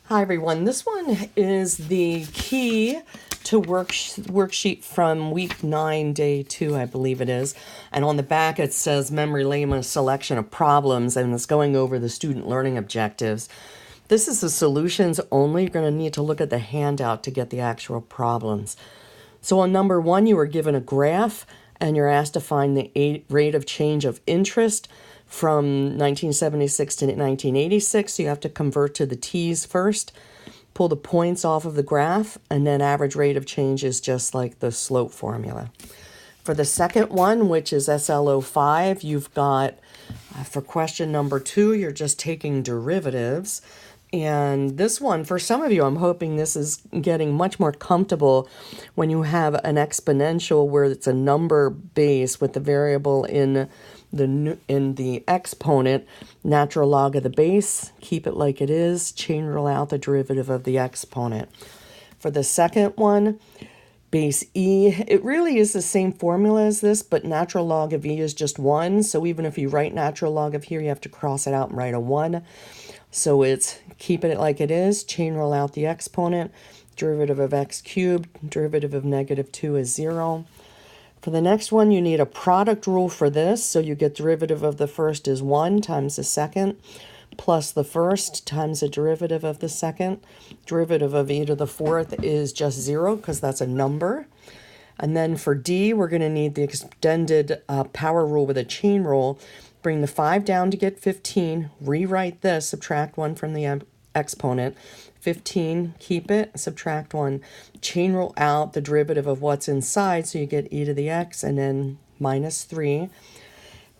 Hi everyone, this one is the key to worksheet from week 9, day 2, I believe it is. And on the back it says memory lane, a selection of problems, and it's going over the student learning objectives. This is the solutions only. You're going to need to look at the handout to get the actual problems. So on number 1, you were given a graph and you're asked to find the rate of change of interest from 1976 to 1986. So you have to convert to the T's first, pull the points off of the graph, and then average rate of change is just like the slope formula. For the second one, which is SLO 5, you've got, for question number 2, you're just taking derivatives. And this one, for some of you, I'm hoping this is getting much more comfortable when you have an exponential where it's a number base with the variable in the exponent, natural log of the base, keep it like it is, chain rule out the derivative of the exponent. For the second one, base e, it really is the same formula as this, but natural log of e is just 1. So even if you write natural log of here, you have to cross it out and write a 1. So it's keeping it like it is, chain rule out the exponent, derivative of x cubed, derivative of -2 is 0. For the next one, you need a product rule for this. So you get derivative of the first is 1 times the second, plus the first times the derivative of the second. Derivative of e to the fourth is just 0 because that's a number. And then for D, we're going to need the extended power rule with a chain rule. Bring the 5 down to get 15. Rewrite this, subtract 1 from the exponent. 15, keep it, subtract 1. Chain rule out the derivative of what's inside, so you get e to the x, and then -3.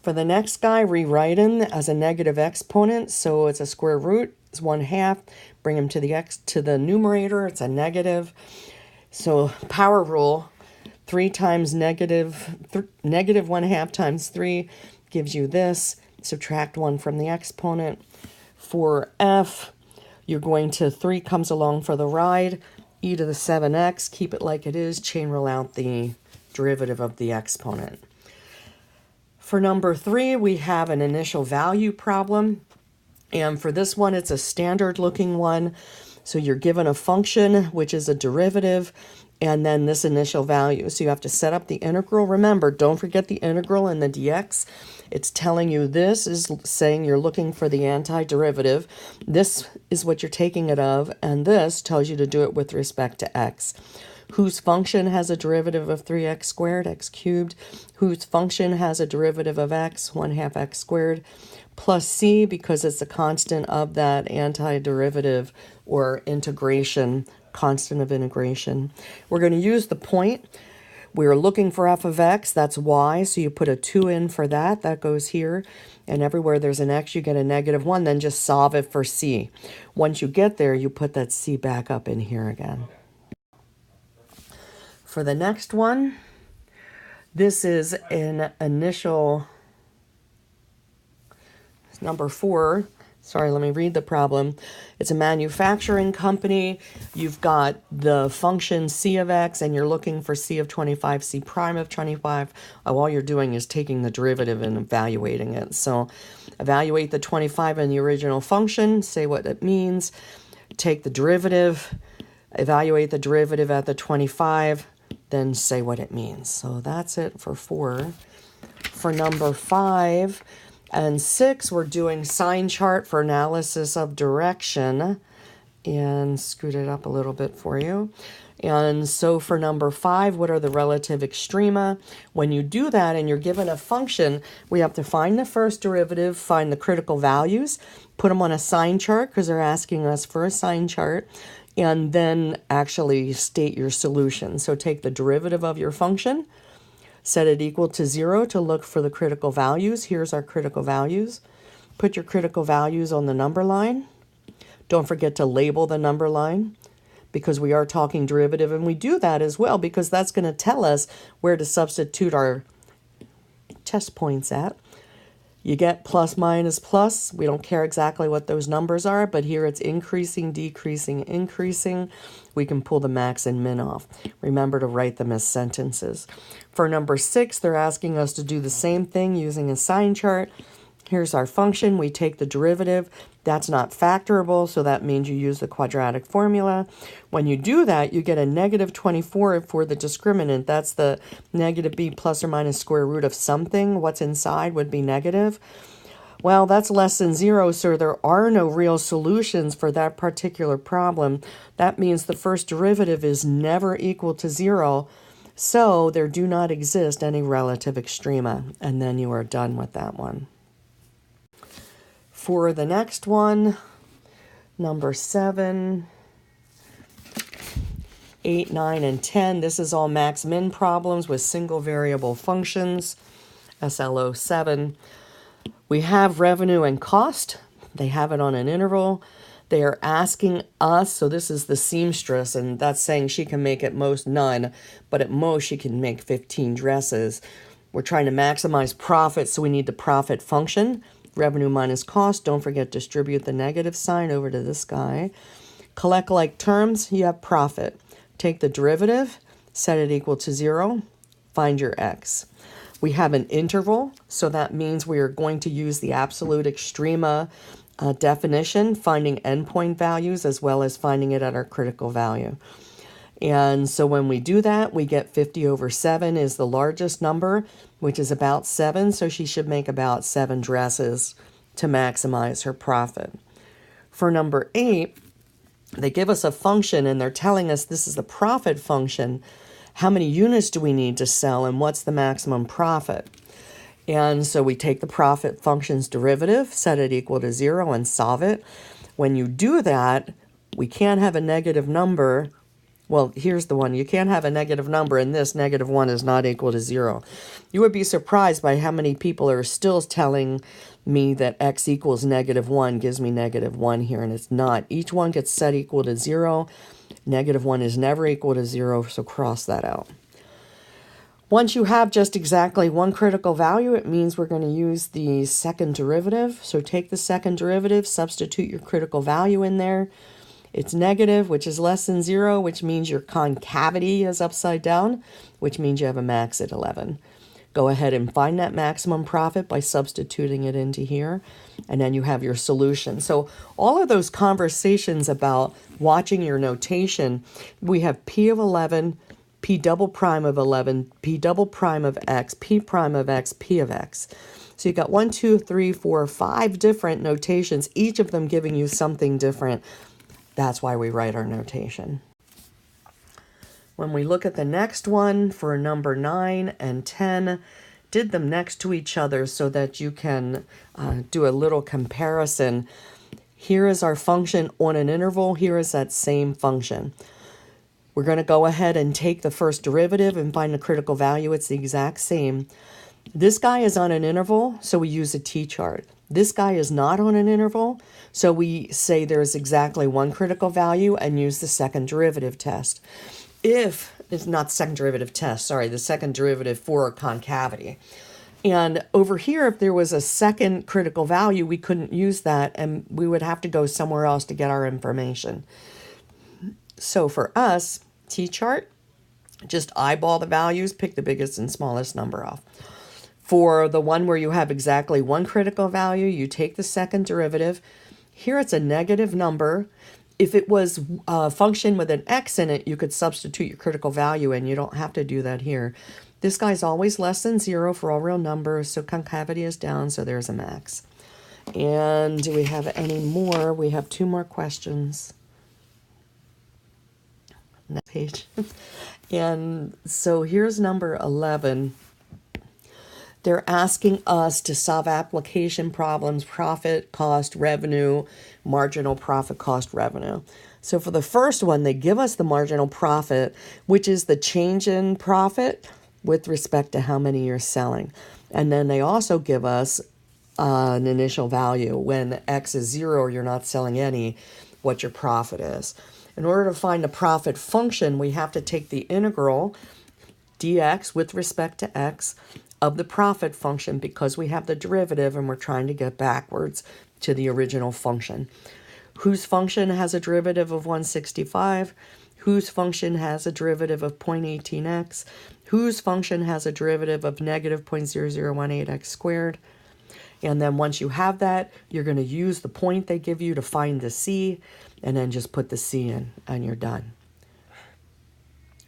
For the next guy, rewrite him as a negative exponent, so it's a square root, it's 1/2. Bring him to the numerator, it's a negative. So power rule, 3 times negative 1/2 times 3 gives you this. Subtract 1 from the exponent. For f, you're going to 3 comes along for the ride, e to the 7x, keep it like it is, chain rule out the derivative of the exponent. For number 3, we have an initial value problem. And for this one, it's a standard looking one. So you're given a function, which is a derivative, and then this initial value. So you have to set up the integral. Remember, don't forget the integral and the dx. It's telling you this is saying you're looking for the antiderivative. This is what you're taking it of, and this tells you to do it with respect to x. Whose function has a derivative of 3x squared, x cubed? Whose function has a derivative of x, 1/2 x squared? Plus c, because it's a constant of that antiderivative or integration, constant of integration. We're going to use the point. We're looking for f of x, that's y, so you put a 2 in for that, that goes here. And everywhere there's an x, you get a -1, then just solve it for c. Once you get there, you put that c back up in here again. For the next one, this is an initial, number 4. Sorry, let me read the problem. It's a manufacturing company. You've got the function c of x, and you're looking for c of 25, c prime of 25. All you're doing is taking the derivative and evaluating it. So evaluate the 25 in the original function, say what it means, take the derivative, evaluate the derivative at the 25, then say what it means. So that's it for 4. For number 5, and 6, we're doing sign chart for analysis of direction, and scoot it up a little bit for you. And so for number 5, what are the relative extrema? When you do that and you're given a function, we have to find the first derivative, find the critical values, put them on a sign chart because they're asking us for a sign chart, and then actually state your solution. So take the derivative of your function, set it equal to 0 to look for the critical values. Here's our critical values. Put your critical values on the number line. Don't forget to label the number line because we are talking derivative, and we do that as well because that's going to tell us where to substitute our test points at. You get plus, minus, plus. We don't care exactly what those numbers are, but here it's increasing, decreasing, increasing. We can pull the max and min off. Remember to write them as sentences. For number 6, they're asking us to do the same thing using a sign chart. Here's our function. We take the derivative, That's not factorable, so that means you use the quadratic formula. When you do that, you get a negative 24 for the discriminant. That's the negative b plus or minus square root of something. What's inside would be negative. Well, that's less than 0, so there are no real solutions for that particular problem. That means the first derivative is never equal to 0, so there do not exist any relative extrema, and then you are done with that one. For the next one, number 7, 8, 9, and 10, this is all max-min problems with single variable functions, SLO 7. We have revenue and cost. They have it on an interval. They are asking us, so this is the seamstress, and that's saying she can make at most none, but at most she can make 15 dresses. We're trying to maximize profit, so we need the profit function. Revenue minus cost. Don't forget, distribute the negative sign over to this guy. Collect like terms, you have profit. Take the derivative, set it equal to 0, find your x. We have an interval, so that means we are going to use the absolute extrema definition, finding endpoint values as well as finding it at our critical value. And so when we do that, we get 50 over 7 is the largest number, which is about 7. So she should make about 7 dresses to maximize her profit. For number 8, they give us a function and they're telling us this is the profit function. How many units do we need to sell and what's the maximum profit? And so we take the profit function's derivative, set it equal to 0 and solve it. When you do that, we can't have a negative number. Well, here's the one. You can't have a negative number, and this negative 1 is not equal to 0. You would be surprised by how many people are still telling me that x equals negative 1 gives me negative 1 here, and it's not. Each one gets set equal to 0. Negative 1 is never equal to 0, so cross that out. Once you have just exactly one critical value, it means we're going to use the second derivative. So take the second derivative, substitute your critical value in there. It's negative, which is less than 0, which means your concavity is upside down, which means you have a max at 11. Go ahead and find that maximum profit by substituting it into here, and then you have your solution. So all of those conversations about watching your notation, we have P of 11, P double prime of 11, P double prime of X, P prime of X, P of X. So you got 1, 2, 3, 4, 5 different notations, each of them giving you something different. That's why we write our notation. When we look at the next one for number 9 and 10, did them next to each other so that you can do a little comparison. Here is our function on an interval. Here is that same function. We're going to go ahead and take the first derivative and find the critical value. It's the exact same. This guy is on an interval, so we use a t-chart. This guy is not on an interval, so we say there's exactly one critical value and use the second derivative test. If it's not second derivative test, sorry, the second derivative for concavity. And over here, if there was a second critical value, we couldn't use that and we would have to go somewhere else to get our information. So for us, t-chart, just eyeball the values, pick the biggest and smallest number off. For the one where you have exactly one critical value, you take the second derivative. Here it's a negative number. If it was a function with an x in it, you could substitute your critical value in. You don't have to do that here. This guy's always less than 0 for all real numbers, so concavity is down, so there's a max. And do we have any more? We have 2 more questions. Next page. And so here's number 11. They're asking us to solve application problems, profit, cost, revenue, marginal profit, cost, revenue. So for the first one, they give us the marginal profit, which is the change in profit with respect to how many you're selling. And then they also give us an initial value. When X is 0, you're not selling any, what your profit is. In order to find the profit function, we have to take the integral dx with respect to x of the profit function because we have the derivative and we're trying to get backwards to the original function. Whose function has a derivative of 165? Whose function has a derivative of 0.18x? Whose function has a derivative of negative 0.0018x squared? And then once you have that, you're going to use the point they give you to find the C, and then just put the C in, and you're done.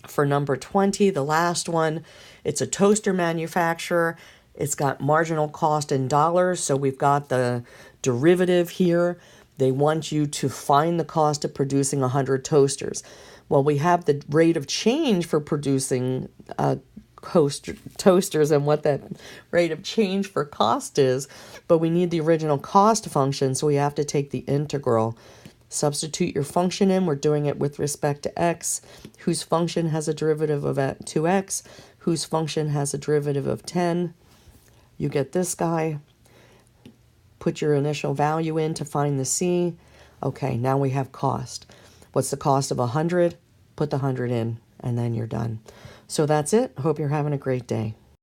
For number 20, the last one, it's a toaster manufacturer. It's got marginal cost in dollars, so we've got the derivative here. They want you to find the cost of producing 100 toasters. Well, we have the rate of change for producing toasters and what that rate of change for cost is, but we need the original cost function, so we have to take the integral. Substitute your function in. We're doing it with respect to x, whose function has a derivative of 2x, whose function has a derivative of 10. You get this guy. Put your initial value in to find the c. Okay, now we have cost. What's the cost of 100? Put the 100 in, and then you're done. So that's it. Hope you're having a great day.